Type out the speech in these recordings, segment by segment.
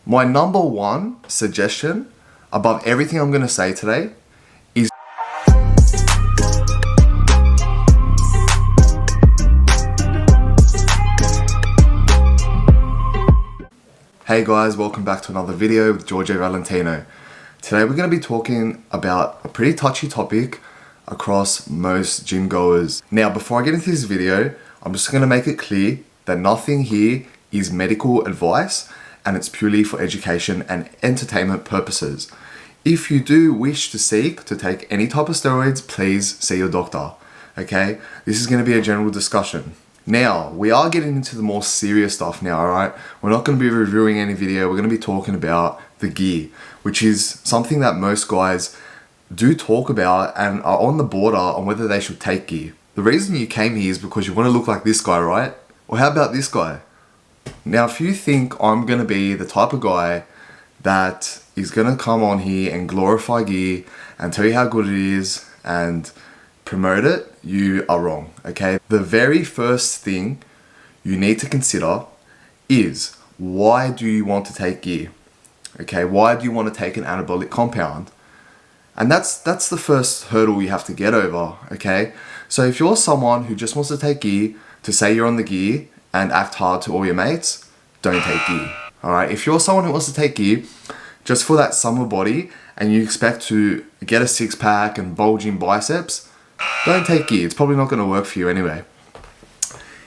My number one suggestion above everything I'm gonna say today is Hey guys, welcome back to another video with Giorgio Valentino. Today we're going to be talking about a pretty touchy topic across most gym goers. Now before I get into this video, I'm just going to make it clear that nothing here is medical advice and it's purely for education and entertainment purposes. If you do wish to seek to take any type of steroids, please see your doctor. Okay? This is going to be a general discussion. Now, we are getting into the more serious stuff now, alright? We're not going to be reviewing any video, we're going to be talking about the gear, which is something that most guys do talk about and are on the border on whether they should take gear. The reason you came here is because you want to look like this guy, right? Or how about this guy? Now, if you think I'm going to be the type of guy that is going to come on here and glorify gear and tell you how good it is and promote it, you are wrong, okay? The very first thing you need to consider is, why do you want to take gear? Okay, why do you want to take an anabolic compound? And that's the first hurdle you have to get over, okay? So if you're someone who just wants to take gear to say you're on the gear and act hard to all your mates, don't take gear, all right? If you're someone who wants to take gear just for that summer body and you expect to get a six-pack and bulging biceps, don't take gear. It's probably not going to work for you anyway.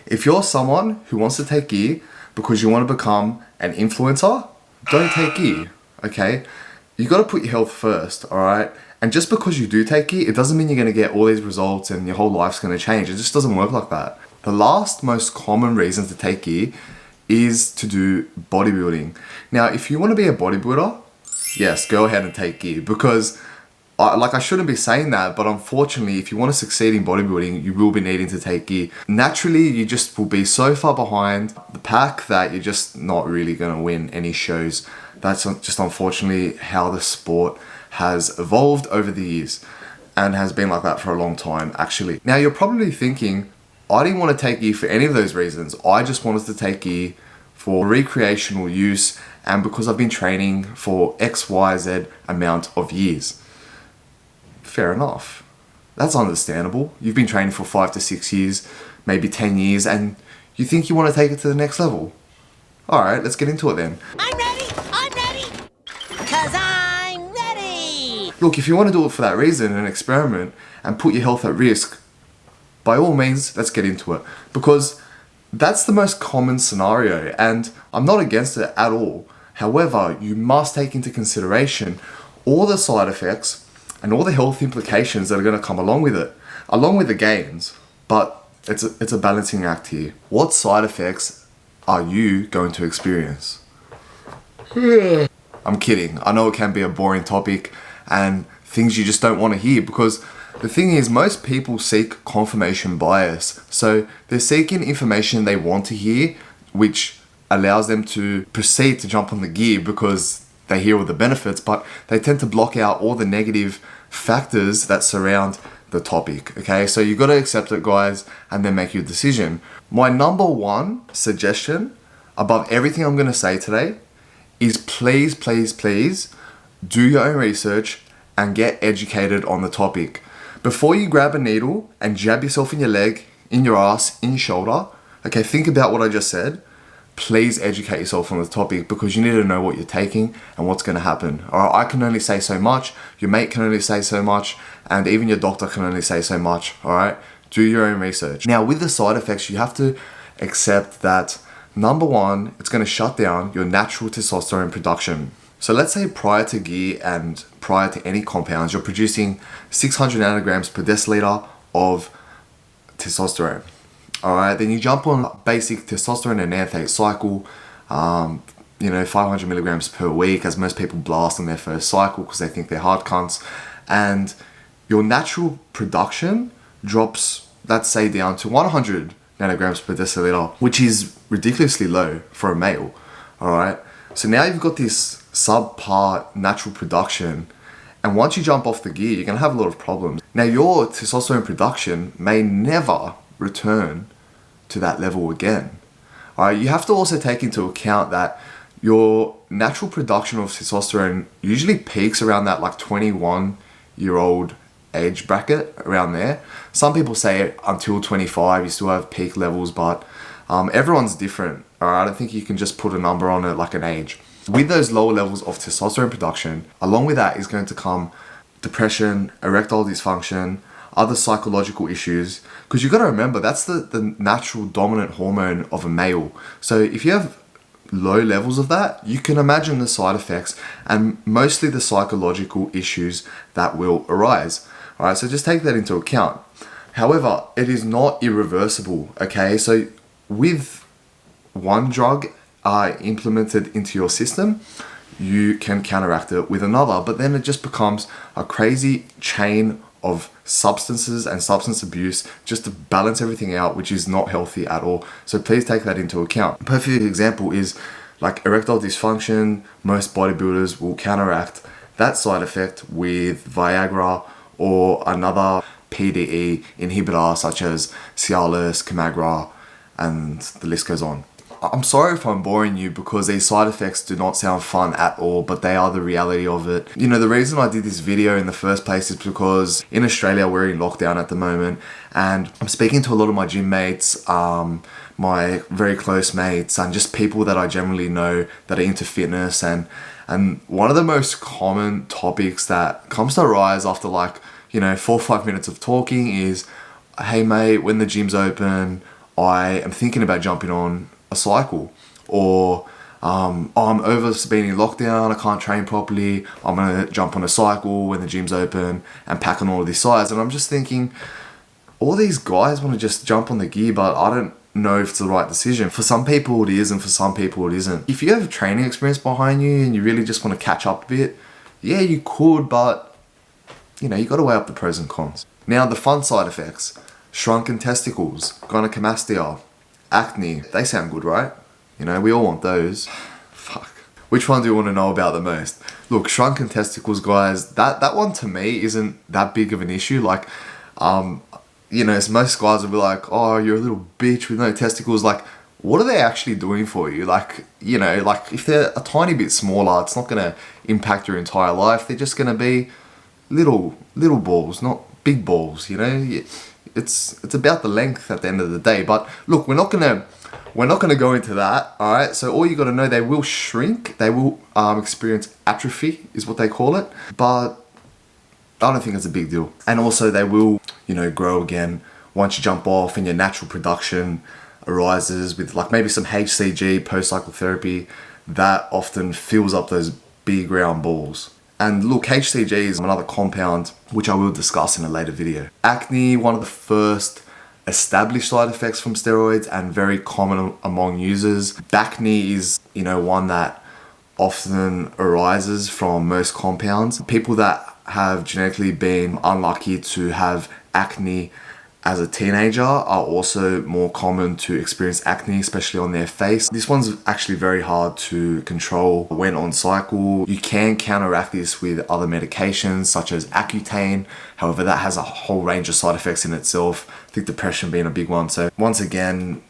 If you're someone who wants to take gear because you want to become an influencer, don't take gear, okay? You got to put your health first, all right? And just because you do take gear, it doesn't mean you're going to get all these results and your whole life's going to change. It just doesn't work like that. The last most common reason to take gear is to do bodybuilding. Now, if you want to be a bodybuilder, yes, go ahead and take gear, because I shouldn't be saying that, but unfortunately, if you want to succeed in bodybuilding, you will be needing to take gear. Naturally, you just will be so far behind the pack that you're just not really going to win any shows. That's just unfortunately how the sport has evolved over the years and has been like that for a long time, actually. Now, you're probably thinking, I didn't want to take gear for any of those reasons. I just wanted to take gear for recreational use and because I've been training for XYZ amount of years. Fair enough. That's understandable. You've been training for 5 to 6 years, maybe 10 years, and you think you want to take it to the next level. Alright, let's get into it then. I'm ready, 'cause I'm ready! Look, if you want to do it for that reason, an experiment, and put your health at risk, by all means, let's get into it. Because that's the most common scenario, and I'm not against it at all. However, you must take into consideration all the side effects and all the health implications that are going to come along with it, along with the gains. But it's a balancing act here. What side effects are you going to experience? I'm kidding. I know it can be a boring topic and things you just don't want to hear, because the thing is, most people seek confirmation bias. So they're seeking information they want to hear, which allows them to proceed to jump on the gear because they hear all the benefits, but they tend to block out all the negative factors that surround the topic, okay? So you got to accept it, guys, and then make your decision. My number one suggestion above everything I'm going to say today is please, please, please do your own research and get educated on the topic. Before you grab a needle and jab yourself in your leg, in your ass, in your shoulder, okay, think about what I just said. Please educate yourself on the topic, because you need to know what you're taking and what's going to happen. Alright, I can only say so much, your mate can only say so much, and even your doctor can only say so much. Alright, do your own research. Now, with the side effects, you have to accept that, number one, it's going to shut down your natural testosterone production. So let's say prior to gear and prior to any compounds, you're producing 600 nanograms per deciliter of testosterone. Alright, then you jump on basic testosterone and enanthate cycle, 500 milligrams per week, as most people blast on their first cycle because they think they're hard cunts, and your natural production drops, let's say, down to 100 nanograms per deciliter, which is ridiculously low for a male. Alright, so now you've got this subpar natural production, and once you jump off the gear, you're going to have a lot of problems. Now, your testosterone production may never return to that level again. Alright, you have to also take into account that your natural production of testosterone usually peaks around that like 21-year-old age bracket, around there. Some people say until 25 you still have peak levels, but everyone's different. Alright, I don't think you can just put a number on it like an age. With those lower levels of testosterone production, along with that is going to come depression, erectile dysfunction, other psychological issues, because you've got to remember that's the natural dominant hormone of a male. So if you have low levels of that, you can imagine the side effects and mostly the psychological issues that will arise. Alright, so just take that into account. However, it is not irreversible, okay? So with one drug implemented into your system, you can counteract it with another, but then it just becomes a crazy chain of substances and substance abuse just to balance everything out, which is not healthy at all. So please take that into account. A perfect example is like erectile dysfunction. Most bodybuilders will counteract that side effect with Viagra or another PDE inhibitor such as Cialis, Camagra, and the list goes on. I'm sorry if I'm boring you because these side effects do not sound fun at all, but they are the reality of it. You know, the reason I did this video in the first place is because in Australia we're in lockdown at the moment, and I'm speaking to a lot of my gym mates, my very close mates, and just people that I generally know that are into fitness, and one of the most common topics that comes to rise after like, you know, 4 or 5 minutes of talking is, hey mate, when the gym's open, I am thinking about jumping on a cycle, or I'm over being in lockdown, I can't train properly, I'm gonna jump on a cycle when the gym's open and pack on all of this size. And I'm just thinking, all these guys want to just jump on the gear, but I don't know if it's the right decision. For some people it is, and for some people it isn't. If you have training experience behind you and you really just want to catch up a bit, yeah, you could, but you know, you got to weigh up the pros and cons. Now the fun side effects: shrunken testicles, gynecomastia, acne. They sound good, right? You know, we all want those. Fuck. Which one do you want to know about the most? Look, shrunken testicles, guys, that one to me isn't that big of an issue. Like, you know, most guys will be like, oh, you're a little bitch with no testicles. Like, what are they actually doing for you? Like, you know, like if they're a tiny bit smaller, it's not going to impact your entire life. They're just going to be little balls, not big balls, you know? It's about the length at the end of the day. But look, we're not gonna go into that. All right. So all you got to know, they will shrink. They will experience atrophy, is what they call it. But I don't think it's a big deal. And also, they will, you know, grow again once you jump off and your natural production arises with like maybe some HCG post-cycle therapy that often fills up those big round balls. And look, HCG is another compound which I will discuss in a later video. Acne, one of the first established side effects from steroids and very common among users. Bacne is, you know, one that often arises from most compounds. People that have genetically been unlucky to have acne as a teenager are also more common to experience acne, especially on their face. This one's actually very hard to control when on cycle. You can counteract this with other medications such as Accutane. However, that has a whole range of side effects in itself. I think depression being a big one. So once again,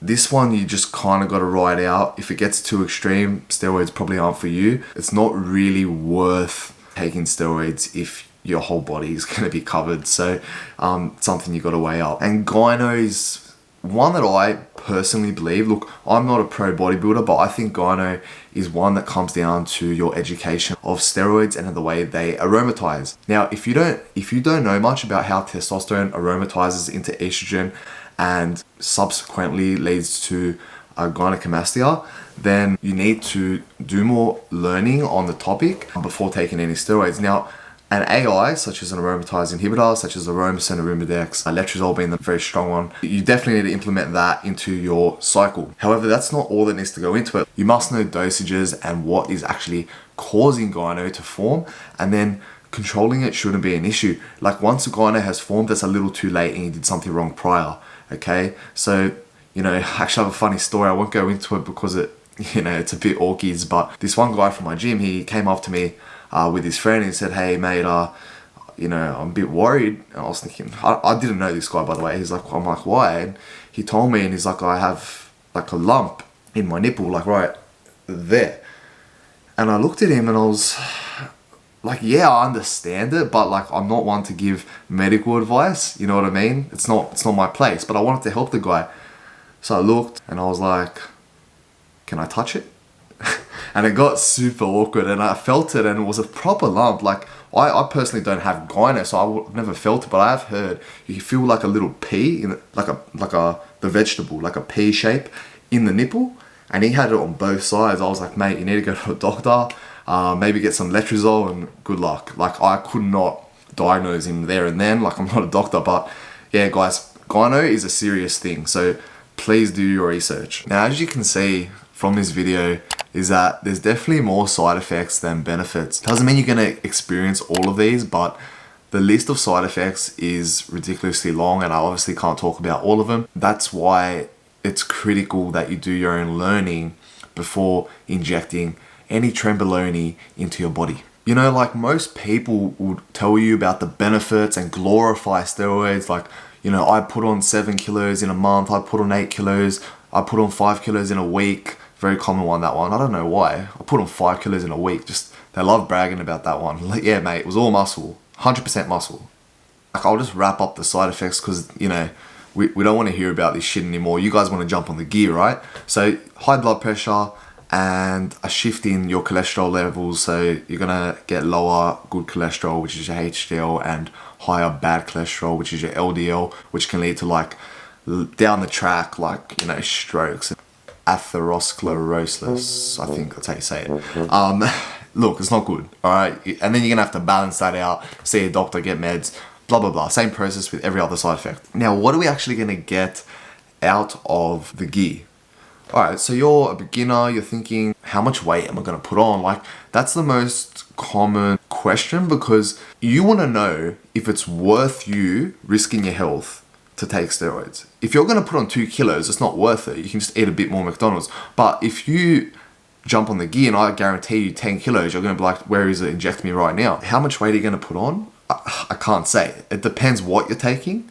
this one you just kind of got to ride out. If it gets too extreme, steroids probably aren't for you. It's not really worth taking steroids if your whole body is going to be covered. So something you got to weigh up. And gyno is one that I personally believe, look, I'm not a pro bodybuilder, but I think gyno is one that comes down to your education of steroids and the way they aromatize. Now, if you don't know much about how testosterone aromatizes into estrogen and subsequently leads to gynecomastia, then you need to do more learning on the topic before taking any steroids. Now, an AI, such as an aromatase inhibitor, such as Aromasen, Arimidex, letrozole being the very strong one, you definitely need to implement that into your cycle. However, that's not all that needs to go into it. You must know dosages and what is actually causing gyno to form, and then controlling it shouldn't be an issue. Like once a gyno has formed, that's a little too late and you did something wrong prior, okay? So, you know, I actually have a funny story. I won't go into it because it's a bit orkies, but this one guy from my gym, he came up to me with his friend and he said, hey mate, I'm a bit worried. And I was thinking, I didn't know this guy, by the way. I'm like, why? And he told me, and he's like, I have like a lump in my nipple, like right there. And I looked at him and I was like, yeah, I understand it, but like, I'm not one to give medical advice. You know what I mean? It's not my place, but I wanted to help the guy. So I looked and I was like, can I touch it? And it got super awkward and I felt it and it was a proper lump. Like, I personally don't have gyno, so I've never felt it, but I have heard you feel like a little pea, the vegetable, like a pea shape in the nipple. And he had it on both sides. I was like, mate, you need to go to a doctor, maybe get some letrozole and good luck. Like, I could not diagnose him there and then. Like, I'm not a doctor, but yeah, guys, gyno is a serious thing. So please do your research. Now, as you can see from this video, is that there's definitely more side effects than benefits. Doesn't mean you're gonna experience all of these, but the list of side effects is ridiculously long and I obviously can't talk about all of them. That's why it's critical that you do your own learning before injecting any Trenbolone into your body. You know, like most people would tell you about the benefits and glorify steroids. Like, you know, I put on 7 kilos in a month, I put on 8 kilos, I put on 5 kilos in a week. Very common one, that one. I don't know why. I put on 5 kilos in a week. Just, they love bragging about that one. Like, yeah, mate, it was all muscle. 100% muscle. Like, I'll just wrap up the side effects because, you know, we don't want to hear about this shit anymore. You guys want to jump on the gear, right? So, high blood pressure and a shift in your cholesterol levels. So, you're going to get lower good cholesterol, which is your HDL, and higher bad cholesterol, which is your LDL, which can lead to, like, down the track, like, you know, strokes. Atherosclerosis, I think that's how you say it. Look, it's not good, alright? And then you're gonna have to balance that out, see a doctor, get meds, blah, blah, blah. Same process with every other side effect. Now, what are we actually gonna get out of the gear? Alright, so you're a beginner, you're thinking, how much weight am I gonna put on? Like, that's the most common question because you wanna know if it's worth you risking your health to take steroids. If you're going to put on 2 kilos, it's not worth it. You can just eat a bit more McDonald's. But if you jump on the gear and I guarantee you 10 kilos, you're going to be like, where is it? Inject me right now. How much weight are you going to put on? I can't say. It depends what you're taking,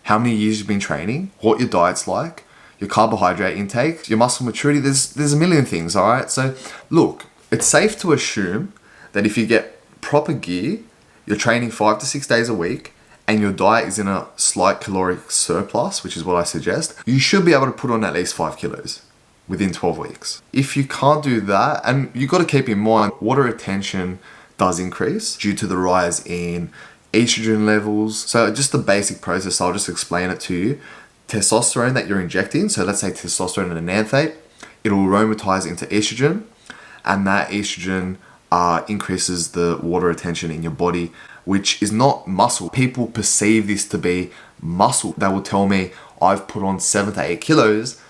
how many years you've been training, what your diet's like, your carbohydrate intake, your muscle maturity. There's a million things, all right? So look, it's safe to assume that if you get proper gear, you're training 5 to 6 days a week, and your diet is in a slight caloric surplus, which is what I suggest, you should be able to put on at least 5 kilos within 12 weeks. If you can't do that, and you got to keep in mind, water retention does increase due to the rise in estrogen levels. So just the basic process, I'll just explain it to you. Testosterone that you're injecting, so let's say testosterone and an anthate, it'll aromatize into estrogen, and that estrogen increases the water retention in your body, which is not muscle. People perceive this to be muscle. They will tell me, I've put on 7 to 8 kilos,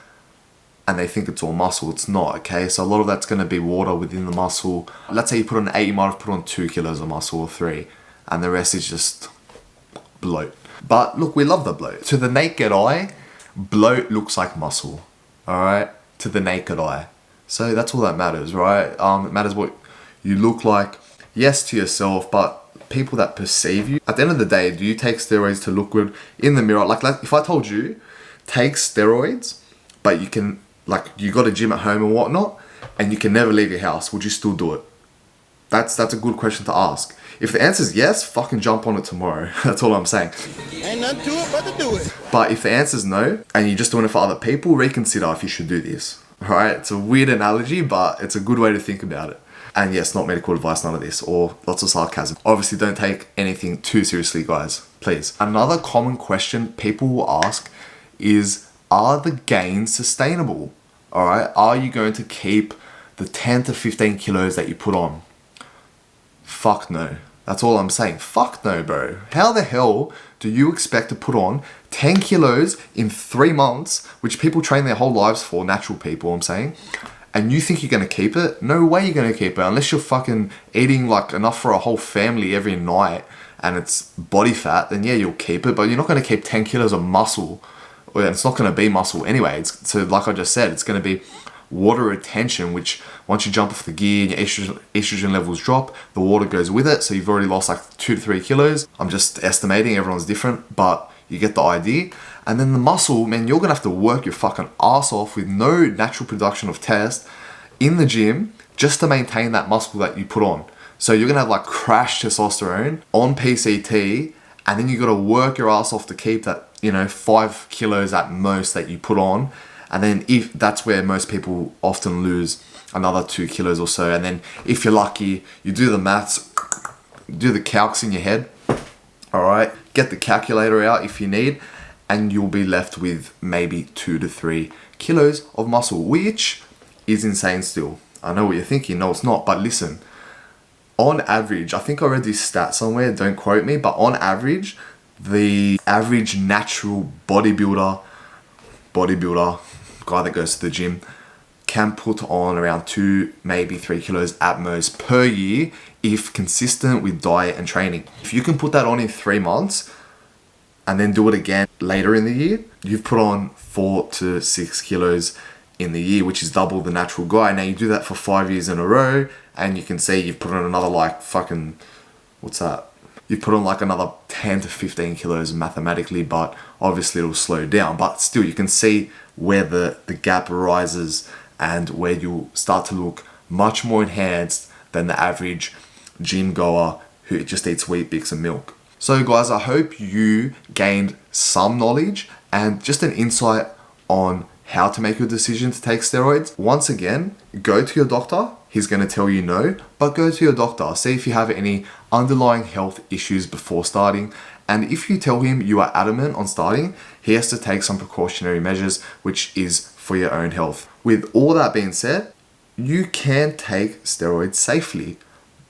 and they think it's all muscle. It's not, okay? So a lot of that's gonna be water within the muscle. Let's say you put on 8, you might have put on 2 kilos of muscle or 3, and the rest is just bloat. But look, we love the bloat. To the naked eye, bloat looks like muscle, all right? To the naked eye. So that's all that matters, right? It matters what you look like, yes, to yourself, but people that perceive you. At the end of the day, do you take steroids to look good in the mirror? Like if I told you, take steroids, but you can, like, you got a gym at home and whatnot, and you can never leave your house, would you still do it? That's a good question to ask. If the answer is yes, fucking jump on it tomorrow. That's all I'm saying. Ain't nothing to it but to do it. But if the answer is no, and you're just doing it for other people, reconsider if you should do this. Alright, it's a weird analogy, but it's a good way to think about it. And yes, not medical advice, none of this, or lots of sarcasm. Obviously, don't take anything too seriously, guys, please. Another common question people will ask is, are the gains sustainable? Alright, are you going to keep the 10 to 15 kilos that you put on? Fuck no. That's all I'm saying. Fuck no, bro. How the hell do you expect to put on 10 kilos in 3 months, which people train their whole lives for, natural people, I'm saying, and you think you're going to keep it? No way you're going to keep it, unless you're fucking eating like enough for a whole family every night and it's body fat, then yeah, you'll keep it, but you're not going to keep 10 kilos of muscle. Well, it's not going to be muscle anyway. So like I just said, it's going to be water retention, which once you jump off the gear and your estrogen levels drop, the water goes with it. So you've already lost like 2 to 3 kilos. I'm just estimating, everyone's different, but you get the idea. And then the muscle, man, you're gonna have to work your fucking ass off with no natural production of test in the gym just to maintain that muscle that you put on. So you're gonna have like crash testosterone on PCT, and then you gotta work your ass off to keep that, 5 kilos at most that you put on. And then if that's where most people often lose another 2 kilos or so. And then if you're lucky, you do the maths, do the calcs in your head. All right, get the calculator out if you need, and you'll be left with maybe 2 to 3 kilos of muscle, which is insane still. I know what you're thinking, no it's not, but listen, on average, I think I read this stat somewhere, don't quote me, but on average, the average natural bodybuilder, guy that goes to the gym, can put on around 2, maybe 3 kilos at most per year if consistent with diet and training. If you can put that on in 3 months and then do it again later in the year, you've put on 4 to 6 kilos in the year, which is double the natural guy. Now you do that for 5 years in a row and you can see you've put on another you put on like another 10 to 15 kilos mathematically, but obviously it'll slow down. But still, you can see where the gap arises and where you'll start to look much more enhanced than the average gym goer who just eats Wheat Bix and milk. So guys, I hope you gained some knowledge and just an insight on how to make your decision to take steroids. Once again, go to your doctor. He's going to tell you no, but go to your doctor. See if you have any underlying health issues before starting. And if you tell him you are adamant on starting, he has to take some precautionary measures, which is for your own health. With all that being said, you can take steroids safely,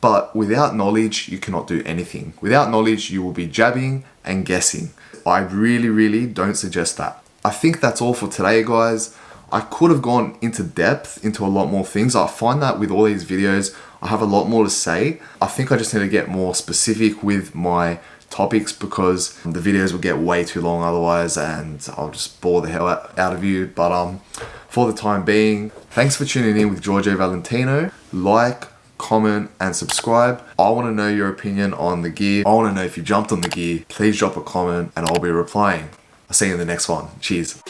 but without knowledge, you cannot do anything. Without knowledge, you will be jabbing and guessing. I really don't suggest that. I think that's all for today, guys. I could have gone into depth into a lot more things. I find that with all these videos, I have a lot more to say. I think I just need to get more specific with my topics because the videos will get way too long otherwise and I'll just bore the hell out of you. But for the time being, thanks for tuning in with Giorgio Valentino. Like, comment and subscribe. I want to know your opinion on the gear. I want to know if you jumped on the gear. Please drop a comment and I'll be replying. I'll see you in the next one. Cheers.